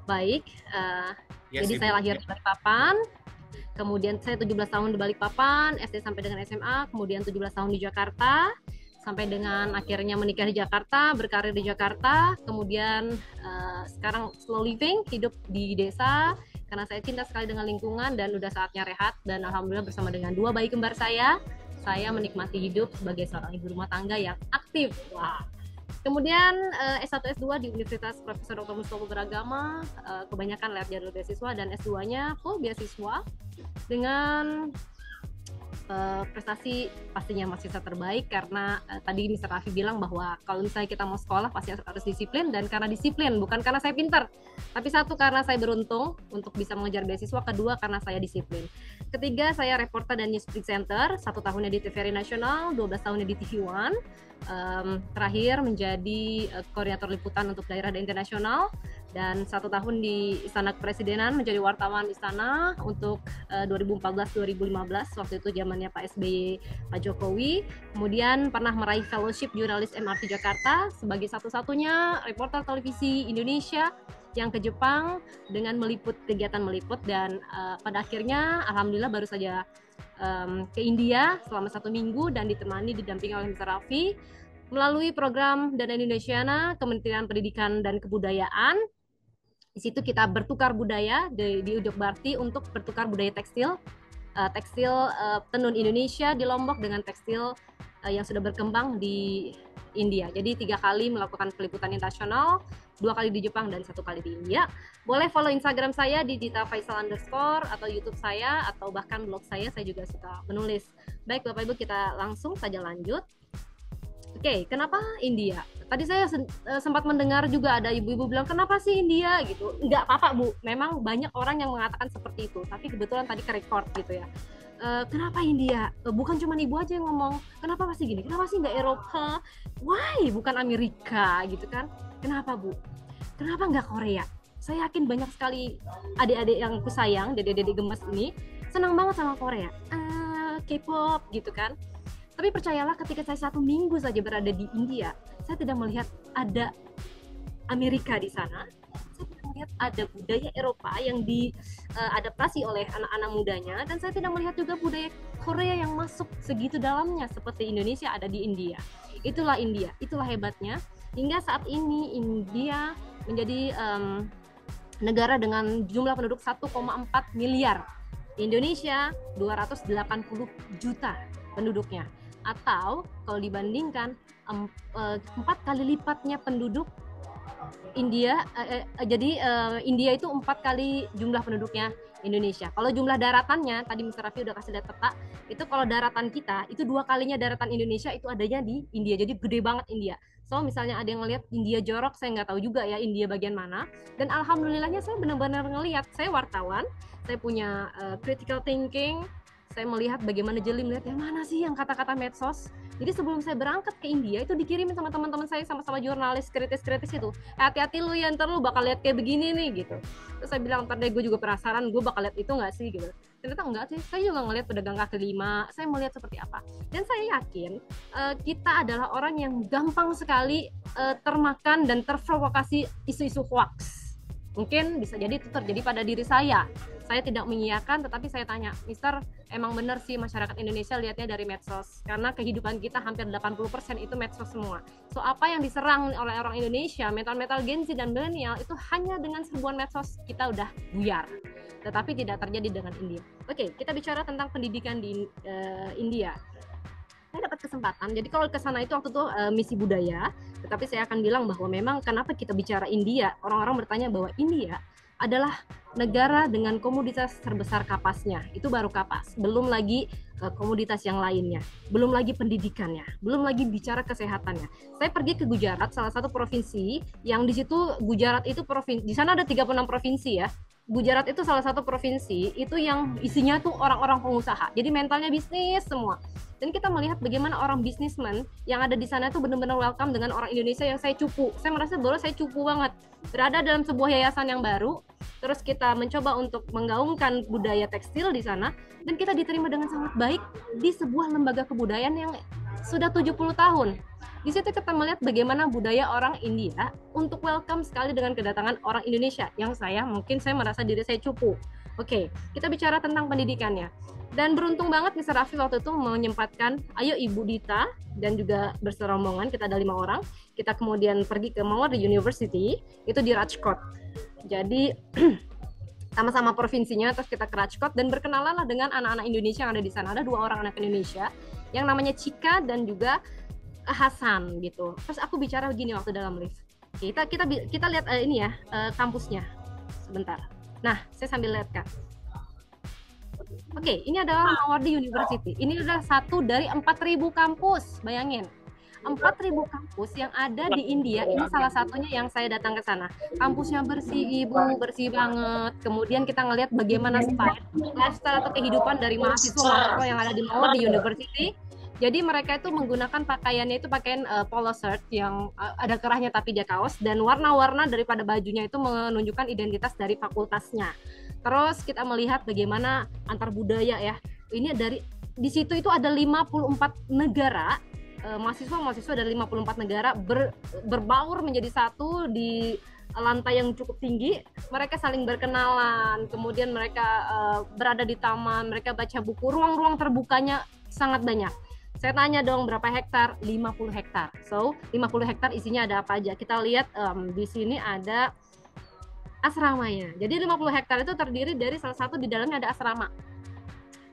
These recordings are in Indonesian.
Baik, Yes, jadi saya Ibu. lahir Ya. di Balikpapan, kemudian saya 17 tahun di Balikpapan, SD sampai dengan SMA, kemudian 17 tahun di Jakarta, sampai dengan akhirnya menikah di Jakarta, berkarir di Jakarta, kemudian sekarang slow living, hidup di desa, karena saya cinta sekali dengan lingkungan dan udah saatnya rehat, dan alhamdulillah bersama dengan dua bayi kembar saya menikmati hidup sebagai seorang ibu rumah tangga yang aktif. Wah, kemudian S1 S2 di Universitas Profesor Dr. Mustofa Beragama, kebanyakan lewat jalur beasiswa, dan S2-nya full beasiswa dengan prestasi pastinya mahasiswa terbaik karena tadi Mr. Raffi bilang bahwa kalau misalnya kita mau sekolah pasti harus disiplin, dan karena disiplin bukan karena saya pintar, tapi satu karena saya beruntung untuk bisa mengejar beasiswa, kedua karena saya disiplin, ketiga saya reporter dan news presenter, 1 tahunnya di TVRI Nasional, 12 tahunnya di TV One, terakhir menjadi koordinator liputan untuk daerah dan internasional, dan 1 tahun di Istana Kepresidenan menjadi wartawan istana untuk 2014-2015, waktu itu zamannya Pak SBY, Pak Jokowi. Kemudian pernah meraih fellowship jurnalis MRT Jakarta sebagai satu-satunya reporter televisi Indonesia yang ke Jepang dengan meliput kegiatan meliput, dan pada akhirnya alhamdulillah baru saja ke India selama 1 minggu dan didampingi oleh Mr. Raffi melalui program Dana Indonesiana Kementerian Pendidikan dan Kebudayaan. Di situ kita bertukar budaya di Ujung Barti untuk bertukar budaya tekstil, tenun Indonesia di Lombok dengan tekstil yang sudah berkembang di India. Jadi 3 kali melakukan peliputan internasional, 2 kali di Jepang dan 1 kali di India. Boleh follow Instagram saya di Dita Faisal _ atau YouTube saya, atau bahkan blog saya juga suka menulis. Baik Bapak Ibu, kita langsung saja lanjut. Oke, kenapa India? Tadi saya sempat mendengar juga ada ibu-ibu bilang, kenapa sih India gitu? Enggak apa-apa Bu, memang banyak orang yang mengatakan seperti itu, tapi kebetulan tadi ke-record gitu ya. Kenapa India? Bukan cuma ibu aja yang ngomong, kenapa masih gini? Kenapa sih nggak Eropa? Why? Bukan Amerika gitu kan? Kenapa Bu? Kenapa nggak Korea? Saya yakin banyak sekali adik-adik yang aku sayang, dedek-dedek gemes ini, senang banget sama Korea. K-pop gitu kan. Tapi percayalah, ketika saya 1 minggu saja berada di India, saya tidak melihat ada Amerika di sana. Saya tidak melihat ada budaya Eropa yang diadaptasi oleh anak-anak mudanya, dan saya tidak melihat juga budaya Korea yang masuk segitu dalamnya seperti Indonesia ada di India. Itulah India, itulah hebatnya. Hingga saat ini India menjadi negara dengan jumlah penduduk 1,4 miliar. Indonesia 280 juta penduduknya. Atau kalau dibandingkan 4 kali lipatnya penduduk India, jadi India itu 4 kali jumlah penduduknya Indonesia. Kalau jumlah daratannya, tadi Mr. Raffi udah kasih lihat peta, itu kalau daratan kita, itu 2 kalinya daratan Indonesia itu adanya di India, jadi gede banget India. So misalnya ada yang ngelihat India jorok, saya nggak tahu juga ya India bagian mana, dan alhamdulillahnya saya benar-benar ngelihat, saya wartawan, saya punya critical thinking, saya melihat bagaimana jeli melihat yang mana sih yang kata-kata medsos. Jadi sebelum saya berangkat ke India itu dikirimin sama teman-teman saya, sama-sama jurnalis kritis-kritis itu, hati-hati lu ya, ntar lu bakal lihat kayak begini nih gitu. Terus saya bilang, ntar deh gue juga penasaran, gue bakal lihat itu nggak sih gitu. Ternyata enggak sih, saya juga ngelihat pedagang kaki lima, saya melihat seperti apa. Dan saya yakin kita adalah orang yang gampang sekali termakan dan terprovokasi isu-isu hoax. Mungkin bisa jadi itu terjadi pada diri saya. Saya tidak mengiyakan, tetapi saya tanya, Mister, emang benar sih masyarakat Indonesia lihatnya dari medsos, karena kehidupan kita hampir 80% itu medsos semua. So apa yang diserang oleh orang Indonesia, metal-metal Gen Z dan milenial, itu hanya dengan serbuan medsos kita udah buyar. Tetapi tidak terjadi dengan India. Oke, kita bicara tentang pendidikan di India. Saya dapat kesempatan, jadi kalau ke sana itu waktu itu misi budaya, tetapi saya akan bilang bahwa memang kenapa kita bicara India, orang-orang bertanya bahwa India adalah negara dengan komoditas terbesar kapasnya, itu baru kapas, belum lagi komoditas yang lainnya, belum lagi pendidikannya, belum lagi bicara kesehatannya. Saya pergi ke Gujarat, salah satu provinsi yang di situ, Gujarat itu provinsi, di sana ada 36 provinsi ya. Gujarat itu salah satu provinsi itu yang isinya tuh orang-orang pengusaha, jadi mentalnya bisnis semua. Dan kita melihat bagaimana orang bisnismen yang ada di sana itu benar-benar welcome dengan orang Indonesia yang saya cupu. Saya merasa bahwa saya cupu banget berada dalam sebuah yayasan yang baru. Terus kita mencoba untuk menggaungkan budaya tekstil di sana, dan kita diterima dengan sangat baik di sebuah lembaga kebudayaan yang sudah 70 tahun. Di situ kita melihat bagaimana budaya orang India untuk welcome sekali dengan kedatangan orang Indonesia yang mungkin saya merasa diri saya cupu. Oke, kita bicara tentang pendidikannya. Dan beruntung banget Mr. Raffi waktu itu menyempatkan, ayo Ibu Dita dan juga berserombongan, kita ada 5 orang, kita kemudian pergi ke Mawar University, itu di Rajkot. Jadi sama-sama provinsinya, terus kita ke Rajkot dan berkenalan lah dengan anak-anak Indonesia yang ada di sana. Ada 2 orang anak Indonesia yang namanya Cika dan juga Hasan gitu. Terus aku bicara begini waktu dalam lift. Kita lihat ini ya, kampusnya. Sebentar. Nah, saya sambil lihat Kak. Oke, ini adalah Mawardi University. Ini adalah satu dari 4.000 kampus. Bayangin. 4.000 kampus yang ada di India, ini salah satunya yang saya datang ke sana. Kampusnya bersih, Ibu, bersih banget. Kemudian kita ngelihat bagaimana lifestyle atau kehidupan dari mahasiswa yang ada di Mawardi University. Jadi mereka itu menggunakan pakaiannya itu pakaian polo shirt yang ada kerahnya tapi dia kaos, dan warna-warna daripada bajunya itu menunjukkan identitas dari fakultasnya. Terus kita melihat bagaimana antar budaya ya. Ini di situ itu ada 54 negara, mahasiswa dari 54 negara berbaur menjadi satu di lantai yang cukup tinggi. Mereka saling berkenalan, kemudian mereka berada di taman, mereka baca buku, ruang-ruang terbukanya sangat banyak. Saya tanya dong berapa hektar? 50 hektar. So, 50 hektar isinya ada apa aja? Kita lihat di sini ada asramanya. Jadi 50 hektar itu terdiri dari salah satu di dalamnya ada asrama.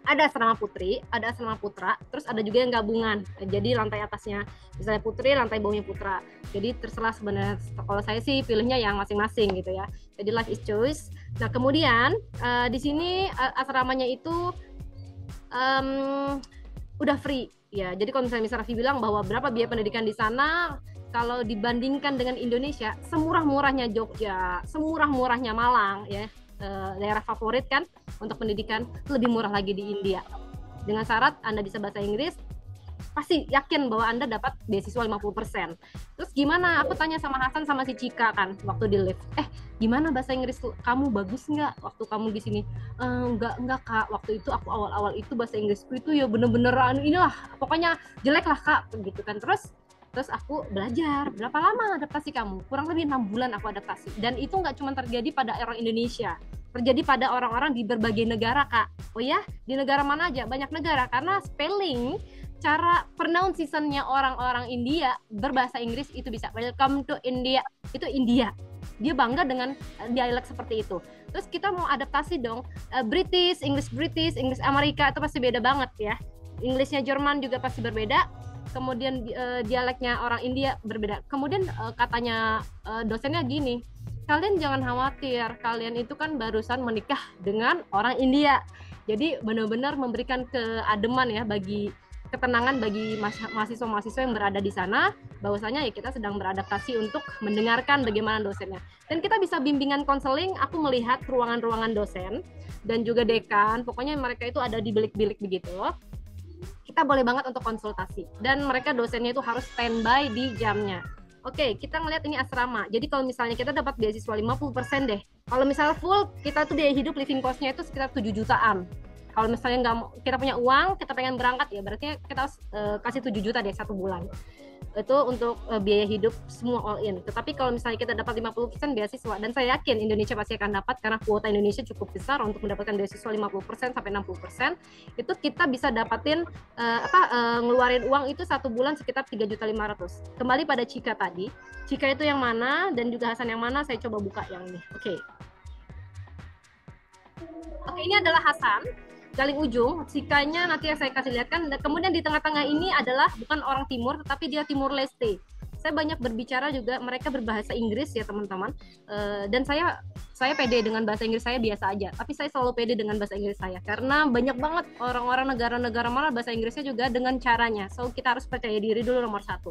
Ada asrama putri, ada asrama putra, terus ada juga yang gabungan. Jadi lantai atasnya misalnya putri, lantai bawahnya putra. Jadi terserah sebenarnya, kalau saya sih pilihnya yang masing-masing gitu ya. Jadi life is choice. Nah, kemudian di sini asramanya itu udah free ya. Jadi kalau misalnya Raffi bilang bahwa berapa biaya pendidikan di sana, kalau dibandingkan dengan Indonesia, semurah-murahnya Jogja, semurah-murahnya Malang ya, daerah favorit kan untuk pendidikan, lebih murah lagi di India. Dengan syarat Anda bisa bahasa Inggris, pasti yakin bahwa Anda dapat beasiswa 50%. Terus gimana? Aku tanya sama Hasan sama si Cika kan waktu di lift. Gimana bahasa Inggris kamu, bagus nggak waktu kamu di sini? Enggak Kak, waktu itu aku awal-awal itu bahasa Inggrisku itu ya bener-bener inilah, pokoknya jelek lah Kak, gitu kan. Terus aku belajar. Berapa lama adaptasi kamu? Kurang lebih 6 bulan aku adaptasi. Dan itu nggak cuma terjadi pada orang Indonesia, terjadi pada orang-orang di berbagai negara Kak. Oh ya, di negara mana aja? Banyak negara, karena spelling, cara pronunciation-nya orang-orang India berbahasa Inggris itu bisa. Welcome to India, itu India. Dia bangga dengan dialek seperti itu. Terus kita mau adaptasi dong, British, English Amerika itu pasti beda banget ya. Englishnya Jerman juga pasti berbeda. Kemudian dialeknya orang India berbeda. Kemudian katanya dosennya gini, kalian jangan khawatir, kalian itu kan barusan menikah dengan orang India. Jadi benar-benar memberikan keademan ya, bagi ketenangan bagi mahasiswa-mahasiswa yang berada di sana, bahwasanya ya kita sedang beradaptasi untuk mendengarkan bagaimana dosennya. Dan kita bisa bimbingan konseling, aku melihat ruangan-ruangan dosen dan juga dekan, pokoknya mereka itu ada di bilik-bilik begitu. Kita boleh banget untuk konsultasi, dan mereka dosennya itu harus standby di jamnya. Oke, kita ngelihat ini asrama. Jadi kalau misalnya kita dapat beasiswa 50% deh. Kalau misalnya full, kita tuh biaya hidup living cost-nya itu sekitar 7 jutaan. Kalau misalnya nggak, kita punya uang, kita pengen berangkat ya, berarti kita harus kasih 7 juta deh 1 bulan. Itu untuk biaya hidup semua all in. Tetapi kalau misalnya kita dapat 50% beasiswa, dan saya yakin Indonesia pasti akan dapat karena kuota Indonesia cukup besar untuk mendapatkan beasiswa 50% sampai 60%, itu kita bisa dapatin ngeluarin uang itu 1 bulan sekitar 3.500.000. Kembali pada Cika tadi, Cika itu yang mana dan juga Hasan yang mana, saya coba buka yang ini. Oke, ini adalah Hasan. Galing ujung, Cikanya nanti yang saya kasih lihat kan. Kemudian di tengah-tengah ini adalah bukan orang timur, tetapi dia Timur Leste. Saya banyak berbicara juga, mereka berbahasa Inggris ya teman-teman. Dan saya pede dengan bahasa Inggris saya biasa aja. Tapi saya selalu pede dengan bahasa Inggris saya, karena banyak banget orang-orang negara-negara mana bahasa Inggrisnya juga dengan caranya. So kita harus percaya diri dulu, nomor 1.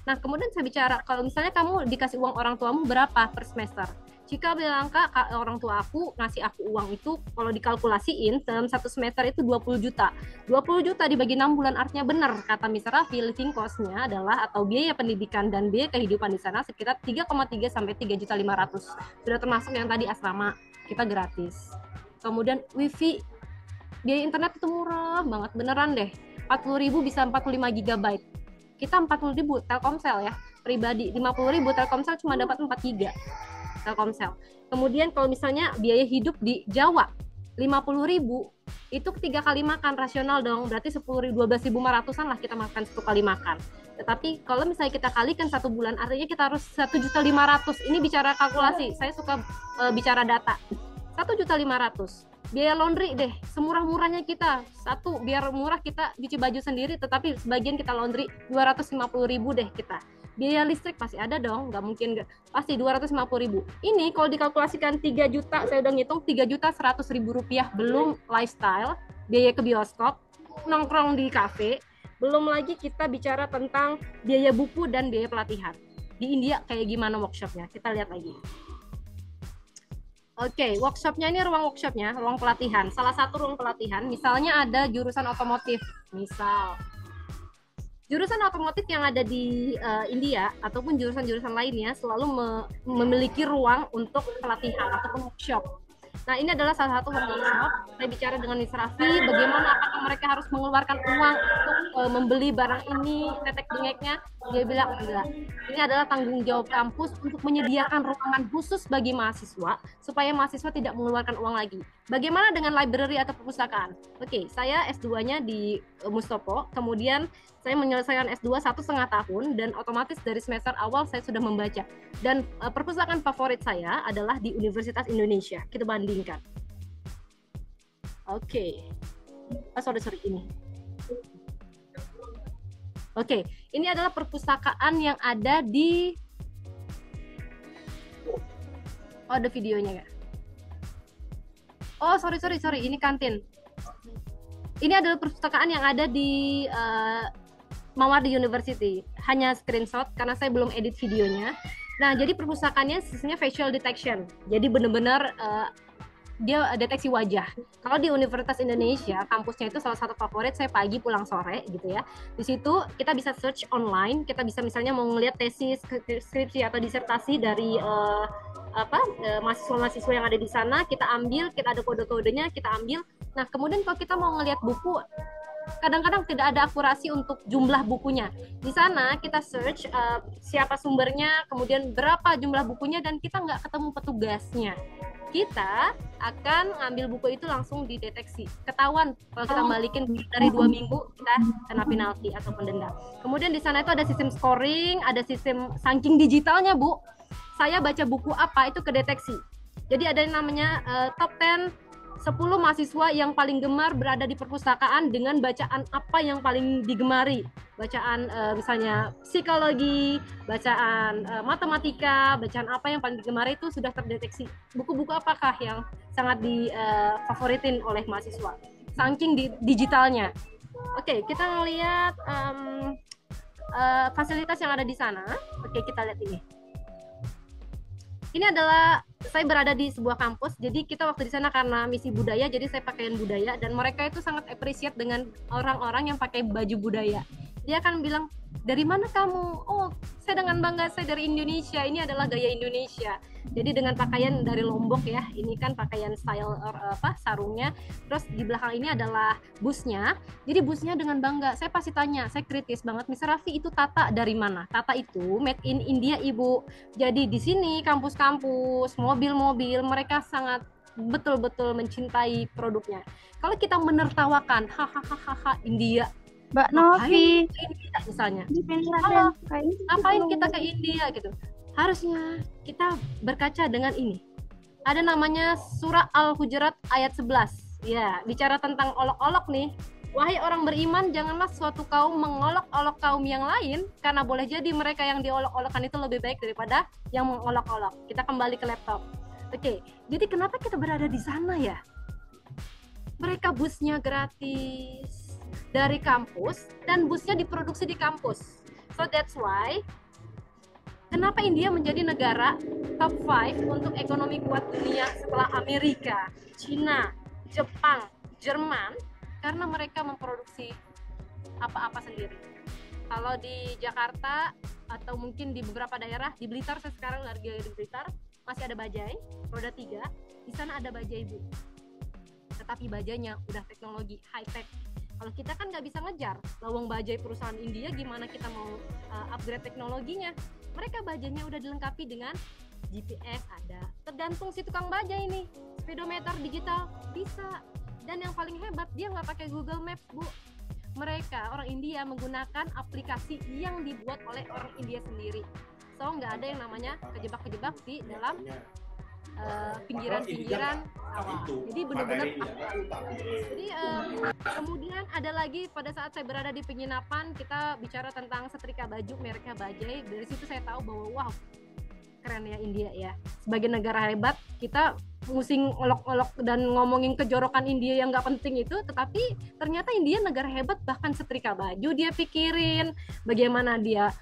Nah kemudian saya bicara, kalau misalnya kamu dikasih uang orang tuamu berapa per semester? Cika bilang, Kak, orang tua aku ngasih aku uang itu kalau dikalkulasiin dalam 1 semester itu 20 juta. 20 juta dibagi 6 bulan, artinya benar kata Mr. Raffi, living cost-nya adalah atau biaya pendidikan dan biaya kehidupan di sana sekitar 3,3 sampai 3.500.000. Sudah termasuk yang tadi asrama kita gratis. Kemudian wifi, biaya internet itu murah banget, beneran deh. 40.000 bisa 45 GB. kita 40.000 Telkomsel ya, pribadi 50.000, Telkomsel cuma dapat 4 giga Telkomsel. Kemudian kalau misalnya biaya hidup di Jawa 50.000 itu 3 kali makan rasional dong, berarti 12.500-an lah kita makan 1 kali makan. Tetapi kalau misalnya kita kalikan 1 bulan, artinya kita harus 1.500.000. Ini bicara kalkulasi, saya suka bicara data. 1.500.000. Biaya laundry deh, semurah-murahnya kita. Satu, biar murah kita cuci baju sendiri, tetapi sebagian kita laundry 250.000 deh kita. Biaya listrik pasti ada dong, nggak mungkin nggak. Pasti 250.000. Ini kalau dikalkulasikan 3 juta, saya udah ngitung 3.100.000 rupiah, belum lifestyle, biaya ke bioskop, nongkrong di kafe, belum lagi kita bicara tentang biaya buku dan biaya pelatihan. Di India kayak gimana workshopnya? Kita lihat lagi. Oke, workshopnya ini ruang workshopnya, ruang pelatihan. Salah satu ruang pelatihan, misalnya ada jurusan otomotif, misal jurusan otomotif yang ada di India ataupun jurusan-jurusan lainnya selalu memiliki ruang untuk pelatihan ataupun workshop. Nah, ini adalah salah satu workshop. Saya bicara dengan Miss Raffi, bagaimana apakah mereka harus mengeluarkan uang untuk membeli barang ini, tetek bengeknya. Dia bilang, enggak. Ini adalah tanggung jawab kampus untuk menyediakan ruangan khusus bagi mahasiswa, supaya mahasiswa tidak mengeluarkan uang lagi. Bagaimana dengan library atau perpustakaan? Oke, saya S2-nya di Mustopo, kemudian saya menyelesaikan S2 1,5 tahun, dan otomatis dari semester awal saya sudah membaca. Dan perpustakaan favorit saya adalah di Universitas Indonesia. Kita bandingkan. Oke. Sorry, ini. Oke, ini adalah perpustakaan yang ada di... Oh, ada videonya ya? Oh, sorry, ini kantin. Ini adalah perpustakaan yang ada di Mawardi University. Hanya screenshot karena saya belum edit videonya. Nah, jadi perpustakaannya sistemnya facial detection. Jadi benar-benar dia deteksi wajah. Kalau di Universitas Indonesia, kampusnya itu salah satu favorit saya pagi pulang sore gitu ya. Di situ kita bisa search online, kita bisa misalnya mau ngelihat tesis, skripsi atau disertasi dari mahasiswa-mahasiswa yang ada di sana, kita ambil, kita ada kode-kodenya, kita ambil. Nah, kemudian kalau kita mau ngelihat buku, kadang-kadang tidak ada akurasi untuk jumlah bukunya. Di sana kita search siapa sumbernya, kemudian berapa jumlah bukunya, dan kita nggak ketemu petugasnya. Kita akan ngambil buku itu langsung dideteksi. Ketahuan kalau kita balikin dari 2 minggu, kita kena penalti atau denda. Kemudian di sana itu ada sistem scoring, ada sistem saking digitalnya, Bu. Saya baca buku apa itu kedeteksi. Jadi ada yang namanya top 10 mahasiswa yang paling gemar berada di perpustakaan dengan bacaan apa yang paling digemari. Bacaan misalnya psikologi, bacaan matematika, bacaan apa yang paling digemari itu sudah terdeteksi. Buku-buku apakah yang sangat difavoritin oleh mahasiswa. Saking digitalnya. Oke, kita ngelihat fasilitas yang ada di sana. Oke, kita lihat ini. Ini adalah saya berada di sebuah kampus, jadi kita waktu di sana karena misi budaya, jadi saya pakaian budaya, dan mereka itu sangat appreciate dengan orang-orang yang pakai baju budaya. Dia akan bilang, dari mana kamu? Oh, saya dengan bangga, saya dari Indonesia, ini adalah gaya Indonesia. Jadi dengan pakaian dari Lombok ya, ini kan pakaian style sarungnya. Terus di belakang ini adalah busnya. Jadi busnya dengan bangga. Saya pasti tanya, saya kritis banget, Miss Raffi itu Tata dari mana? Tata itu made in India, Ibu. Jadi di sini kampus-kampus, mobil-mobil, mereka sangat betul-betul mencintai produknya. Kalau kita menertawakan, hahaha India, Mbak Novi, misalnya, halo, ngapain kita ke India gitu? Harusnya kita berkaca dengan ini. Ada namanya surah Al-Hujurat ayat 11. Ya, bicara tentang olok-olok nih. Wahai orang beriman, janganlah suatu kaum mengolok-olok kaum yang lain, karena boleh jadi mereka yang diolok-olokkan itu lebih baik daripada yang mengolok-olok. Kita kembali ke laptop. Oke, jadi kenapa kita berada di sana ya? Mereka busnya gratis dari kampus, dan busnya diproduksi di kampus. So that's why kenapa India menjadi negara top 5 untuk ekonomi kuat dunia setelah Amerika, Cina, Jepang, Jerman, karena mereka memproduksi apa-apa sendiri. Kalau di Jakarta atau mungkin di beberapa daerah, di Blitar, saya sekarang lagi di Blitar, masih ada bajai roda 3, di sana ada bajai, Bu. Tetapi bajainya udah teknologi high tech. Kalau kita kan nggak bisa ngejar lawang bajai perusahaan India, gimana kita mau upgrade teknologinya. Mereka bajainya udah dilengkapi dengan GPS ada, tergantung si tukang bajai ini, speedometer digital bisa. Dan yang paling hebat, dia nggak pakai Google Maps, Bu. Mereka orang India menggunakan aplikasi yang dibuat oleh orang India sendiri. So nggak ada yang namanya kejebak-kejebak di dalam pinggiran-pinggiran sawah. Jadi benar-benar jadi kemudian ada lagi pada saat saya berada di penginapan, kita bicara tentang setrika baju mereknya Bajaj. Dari situ saya tahu bahwa wow, keren ya India ya. Sebagai negara hebat, kita pusing olok-olok dan ngomongin kejorokan India yang nggak penting itu, tetapi ternyata India negara hebat. Bahkan setrika baju dia pikirin, bagaimana dia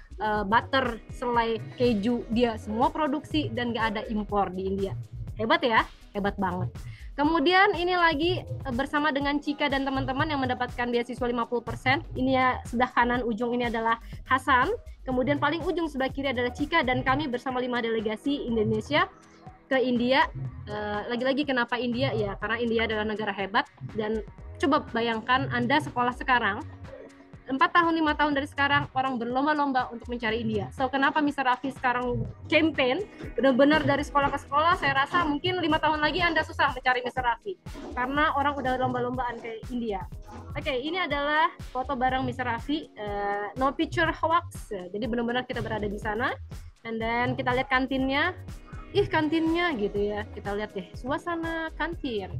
butter, selai, keju, dia semua produksi dan nggak ada impor di India. Hebat ya, hebat banget. Kemudian ini lagi bersama dengan Cika dan teman-teman yang mendapatkan beasiswa 50%. Ini ya, sebelah kanan ujung ini adalah Hasan, kemudian paling ujung sebelah kiri adalah Cika, dan kami bersama 5 delegasi Indonesia ke India. Lagi-lagi kenapa India? Ya karena India adalah negara hebat. Dan coba bayangkan Anda sekolah sekarang, 4 tahun 5 tahun dari sekarang orang berlomba-lomba untuk mencari India. So kenapa Mr. Raffi sekarang campaign benar-benar dari sekolah ke sekolah? Saya rasa mungkin 5 tahun lagi Anda susah mencari Mr. Raffi karena orang udah lomba-lombaan ke India. Oke, ini adalah foto bareng Mr. Raffi, no picture hoax. Jadi benar-benar kita berada di sana. And then kita lihat kantinnya. Kantinnya gitu ya. Kita lihat deh suasana kantin.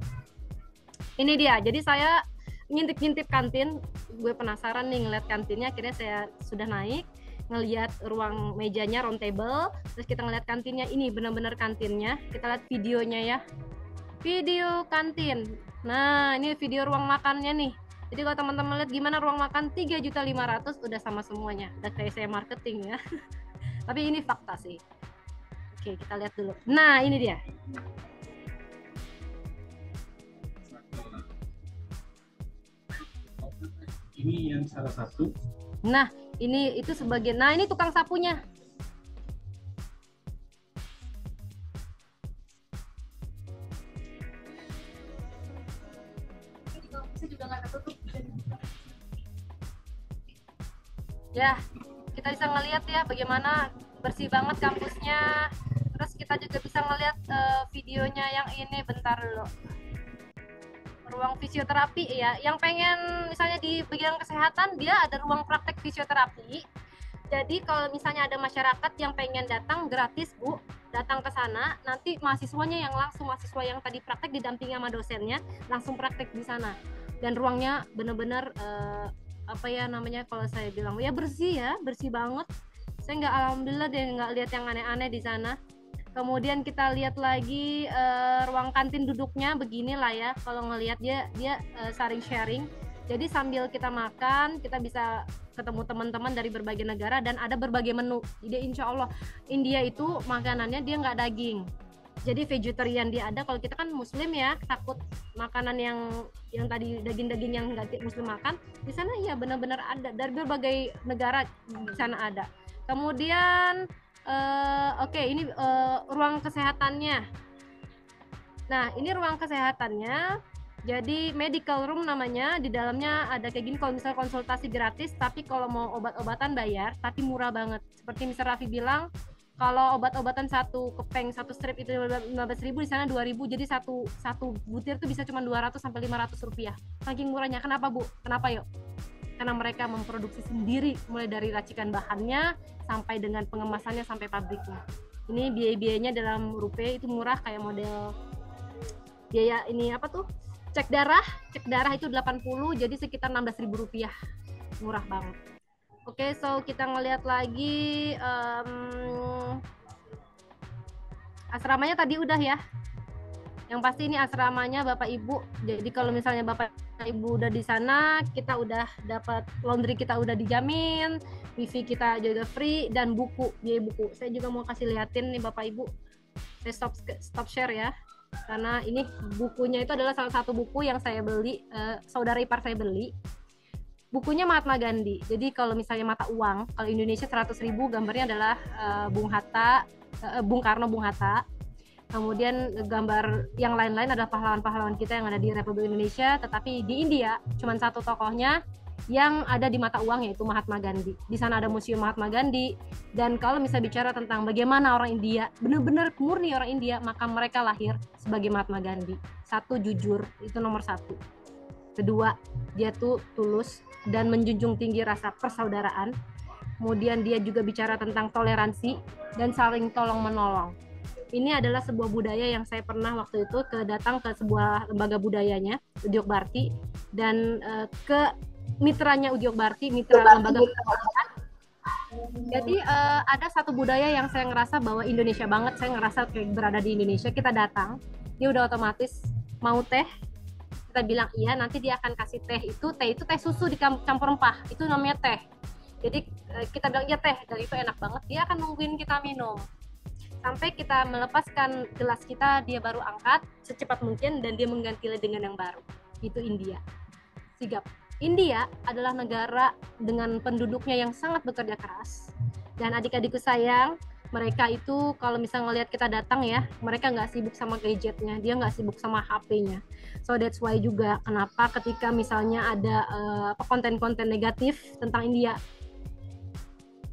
Ini dia. Jadi saya ngintip-ngintip kantin, gue penasaran nih ngeliat kantinnya. Akhirnya saya sudah naik, ngeliat ruang mejanya round table, terus kita ngeliat kantinnya. Ini benar-benar kantinnya. Kita lihat videonya ya, video kantin. Nah ini video ruang makannya nih. Jadi kalau teman-teman lihat gimana ruang makan 3.500.000 udah sama semuanya. Udah kayak saya marketing ya. Tapi ini fakta sih. Oke, kita lihat dulu. Nah ini dia. Ini yang salah satu. Nah, ini itu sebagai, nah ini tukang sapunya. Ya, kita bisa ngelihat ya bagaimana bersih banget kampusnya. Terus kita juga bisa ngelihat videonya yang ini, bentar dulu. Ruang fisioterapi ya, yang pengen misalnya di bagian kesehatan dia ada ruang praktek fisioterapi. Jadi kalau misalnya ada masyarakat yang pengen datang gratis Bu, datang ke sana, nanti mahasiswanya yang langsung, mahasiswa yang tadi praktek didampingi sama dosennya langsung praktek di sana. Dan ruangnya bener-bener apa ya namanya, kalau saya bilang ya bersih ya, bersih banget. Saya nggak, alhamdulillah deh nggak lihat yang aneh-aneh di sana. Kemudian kita lihat lagi ruang kantin duduknya beginilah ya. Kalau ngelihat dia saling sharing. Jadi sambil kita makan, kita bisa ketemu teman-teman dari berbagai negara dan ada berbagai menu. Jadi insya Allah India itu makanannya dia nggak daging. Jadi vegetarian dia ada. Kalau kita kan Muslim ya, takut makanan yang tadi daging-daging yang nggak Muslim makan. Di sana ya benar-benar ada dari berbagai negara di sana ada. Kemudian oke, ini ruang kesehatannya. Nah, ini ruang kesehatannya. Jadi medical room namanya. Di dalamnya ada kayak gini. Kalau misalnya konsultasi gratis, tapi kalau mau obat-obatan bayar, tapi murah banget. Seperti Mr. Raffi bilang, kalau obat-obatan satu kepeng, satu strip itu 15.000, di sana 2.000. Jadi satu butir tuh bisa cuma 200 sampai 500 rupiah. Saking murahnya. Kenapa Bu? Kenapa yuk? Karena mereka memproduksi sendiri, mulai dari racikan bahannya sampai dengan pengemasannya sampai pabriknya. Ini biaya-biayanya dalam rupiah itu murah, kayak model biaya ini apa tuh? Cek darah itu 80, jadi sekitar 16.000 rupiah. Murah banget. Oke, so kita ngelihat lagi asramanya tadi udah ya. Yang pasti ini asramanya Bapak Ibu. Jadi kalau misalnya Bapak Ibu udah di sana, kita udah dapat laundry, kita udah dijamin, wifi kita juga free, dan buku, biaya buku. Saya juga mau kasih liatin nih Bapak Ibu. Saya stop share ya. Karena ini bukunya itu adalah salah satu buku yang saya beli, saudara ipar saya beli. Bukunya Mahatma Gandhi. Jadi kalau misalnya mata uang, kalau Indonesia 100.000, gambarnya adalah Bung Karno, Bung Hatta. Kemudian gambar yang lain-lain adalah pahlawan-pahlawan kita yang ada di Republik Indonesia, tetapi di India cuma satu tokohnya yang ada di mata uang, yaitu Mahatma Gandhi. Di sana ada museum Mahatma Gandhi. Dan kalau misalnya bicara tentang bagaimana orang India benar-benar murni orang India, maka mereka lahir sebagai Mahatma Gandhi. Satu, jujur, itu nomor satu. Kedua, dia tuh tulus dan menjunjung tinggi rasa persaudaraan. Kemudian dia juga bicara tentang toleransi dan saling tolong menolong. Ini adalah sebuah budaya yang saya pernah waktu itu datang ke sebuah lembaga budayanya, Udyog Bharti, dan ke mitranya Udyog Bharti, mitra lembaga pendidikan. Jadi ada satu budaya yang saya ngerasa bahwa Indonesia banget, saya ngerasa kayak berada di Indonesia. Kita datang, dia udah otomatis mau teh, kita bilang iya, nanti dia akan kasih teh itu teh susu dicampur rempah, itu namanya teh. Jadi kita bilang ya teh, dan itu enak banget, dia akan nungguin kita minum sampai kita melepaskan gelas kita, dia baru angkat secepat mungkin dan dia mengganti dengan yang baru. Itu India. Sigap. India adalah negara dengan penduduknya yang sangat bekerja keras, dan adik-adikku sayang, mereka itu kalau misalnya ngelihat kita datang ya, mereka nggak sibuk sama gadgetnya, dia nggak sibuk sama HP-nya. So that's why juga kenapa ketika misalnya ada konten-konten negatif tentang India,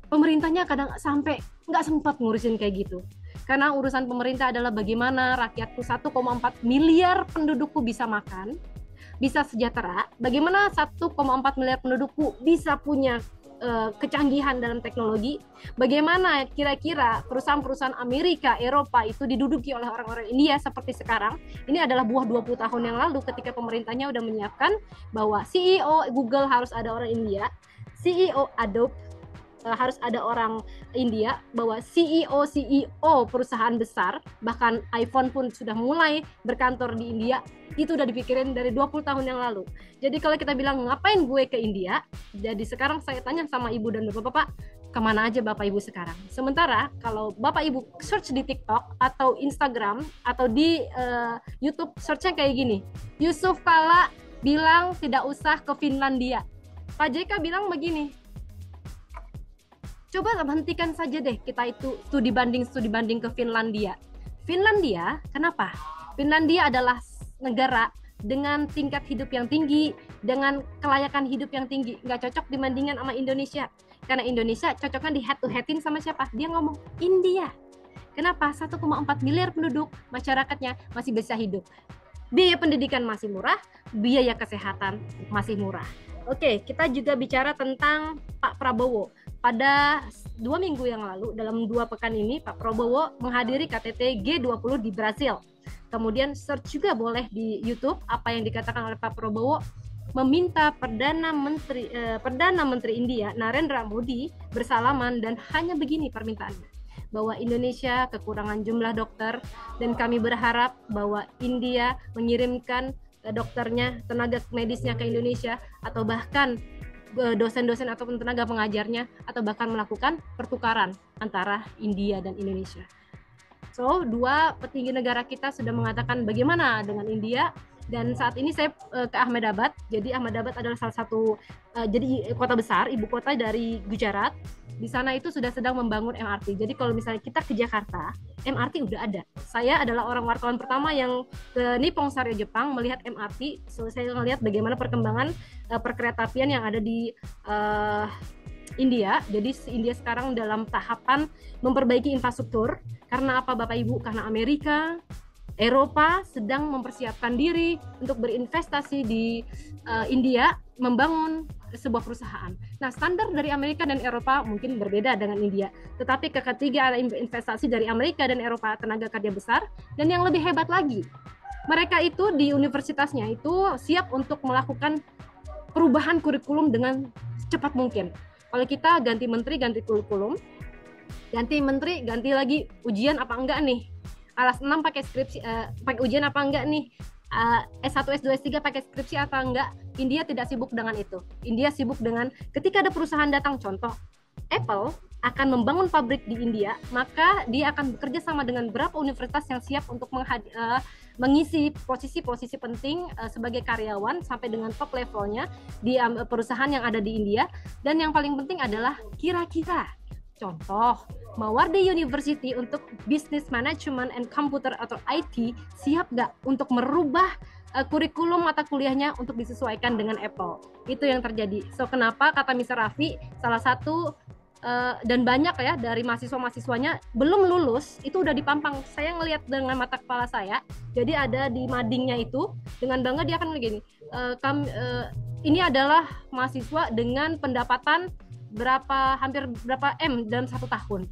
pemerintahnya kadang sampai nggak sempat ngurusin kayak gitu. Karena urusan pemerintah adalah bagaimana rakyatku 1,4 miliar pendudukku bisa makan, bisa sejahtera, bagaimana 1,4 miliar pendudukku bisa punya kecanggihan dalam teknologi, bagaimana kira-kira perusahaan-perusahaan Amerika, Eropa itu diduduki oleh orang-orang India seperti sekarang. Ini adalah buah 20 tahun yang lalu ketika pemerintahnya udah menyiapkan bahwa CEO Google harus ada orang India, CEO Adobe harus ada orang India, bahwa CEO perusahaan besar, bahkan iPhone pun sudah mulai berkantor di India, itu udah dipikirin dari 20 tahun yang lalu. Jadi kalau kita bilang ngapain gue ke India, jadi sekarang saya tanya sama ibu dan bapak-bapak, kemana aja bapak ibu sekarang? Sementara kalau bapak ibu search di TikTok atau Instagram atau di YouTube, searchnya kayak gini, Yusuf Kala bilang tidak usah ke Finlandia, Pak JK bilang begini, coba hentikan saja deh kita itu studi banding ke Finlandia. Finlandia, kenapa? Finlandia adalah negara dengan tingkat hidup yang tinggi, dengan kelayakan hidup yang tinggi, nggak cocok dibandingkan sama Indonesia. Karena Indonesia cocoknya di head to headin sama siapa? Dia ngomong India. Kenapa? 1,4 miliar penduduk, masyarakatnya masih bisa hidup. Biaya pendidikan masih murah, biaya kesehatan masih murah. Oke, kita juga bicara tentang Pak Prabowo. Pada 2 minggu yang lalu, dalam 2 pekan ini, Pak Prabowo menghadiri KTT G20 di Brasil. Kemudian search juga boleh di YouTube apa yang dikatakan oleh Pak Prabowo, meminta Perdana Menteri India Narendra Modi bersalaman, dan hanya begini permintaannya, bahwa Indonesia kekurangan jumlah dokter dan kami berharap bahwa India mengirimkan dokternya, tenaga medisnya ke Indonesia, atau bahkan dosen-dosen ataupun tenaga pengajarnya, atau bahkan melakukan pertukaran antara India dan Indonesia. So, 2 petinggi negara kita sudah mengatakan bagaimana dengan India, dan saat ini saya ke Ahmedabad. Jadi Ahmedabad adalah salah satu jadi kota besar, ibu kota dari Gujarat. Di sana itu sudah sedang membangun MRT. Jadi kalau misalnya kita ke Jakarta, MRT udah ada. Saya adalah orang wartawan pertama yang ke Nippon Sharyo Jepang melihat MRT. So, saya melihat bagaimana perkembangan perkeretaapian yang ada di India. Jadi India sekarang dalam tahapan memperbaiki infrastruktur. Karena apa Bapak Ibu? Karena Amerika, Eropa sedang mempersiapkan diri untuk berinvestasi di India, membangun sebuah perusahaan. Nah, standar dari Amerika dan Eropa mungkin berbeda dengan India, tetapi ketiga ada investasi dari Amerika dan Eropa, tenaga kerja besar, dan yang lebih hebat lagi, mereka itu di universitasnya itu siap untuk melakukan perubahan kurikulum dengan cepat mungkin. Kalau kita ganti menteri, ganti kurikulum, ganti menteri, ganti lagi ujian apa enggak nih? Alas 6 pakai skripsi, pakai ujian apa enggak nih? S1, S2, S3 pakai skripsi apa enggak? India tidak sibuk dengan itu. India sibuk dengan ketika ada perusahaan datang, contoh Apple akan membangun pabrik di India, maka dia akan bekerja sama dengan beberapa universitas yang siap untuk mengisi posisi-posisi penting sebagai karyawan sampai dengan top levelnya di perusahaan yang ada di India. Dan yang paling penting adalah kira-kira Contoh, Mawardi University untuk Business Management and Computer atau IT siap nggak untuk merubah kurikulum mata kuliahnya untuk disesuaikan dengan Apple. Itu yang terjadi. So kenapa kata Mr. Raffi, salah satu dan banyak ya dari mahasiswa-mahasiswanya belum lulus itu udah dipampang. Saya ngelihat dengan mata kepala saya. Jadi ada di madingnya itu dengan bangga dia akan begini. Ini adalah mahasiswa dengan pendapatan hampir berapa M dalam 1 tahun.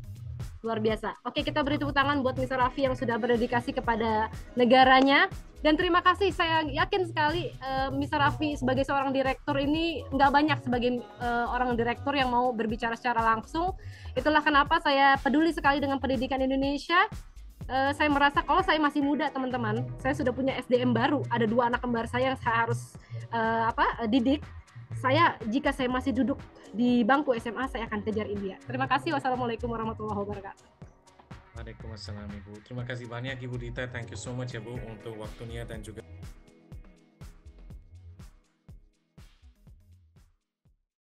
Luar biasa. Oke, kita beri tepuk tangan buat Mr. Raffi yang sudah berdedikasi kepada negaranya. Dan terima kasih, saya yakin sekali Mr. Raffi sebagai seorang direktur ini nggak banyak sebagai orang direktur yang mau berbicara secara langsung. Itulah kenapa saya peduli sekali dengan pendidikan Indonesia. Saya merasa kalau saya masih muda, teman-teman, saya sudah punya SDM baru. Ada 2 anak kembar saya yang saya harus didik. Jika saya masih duduk di bangku SMA, saya akan kejar India. Terima kasih. Wassalamualaikum warahmatullahi wabarakatuh. Waalaikumsalam Ibu. Terima kasih banyak Ibu Dita. Thank you so much ya Bu untuk waktunya dan juga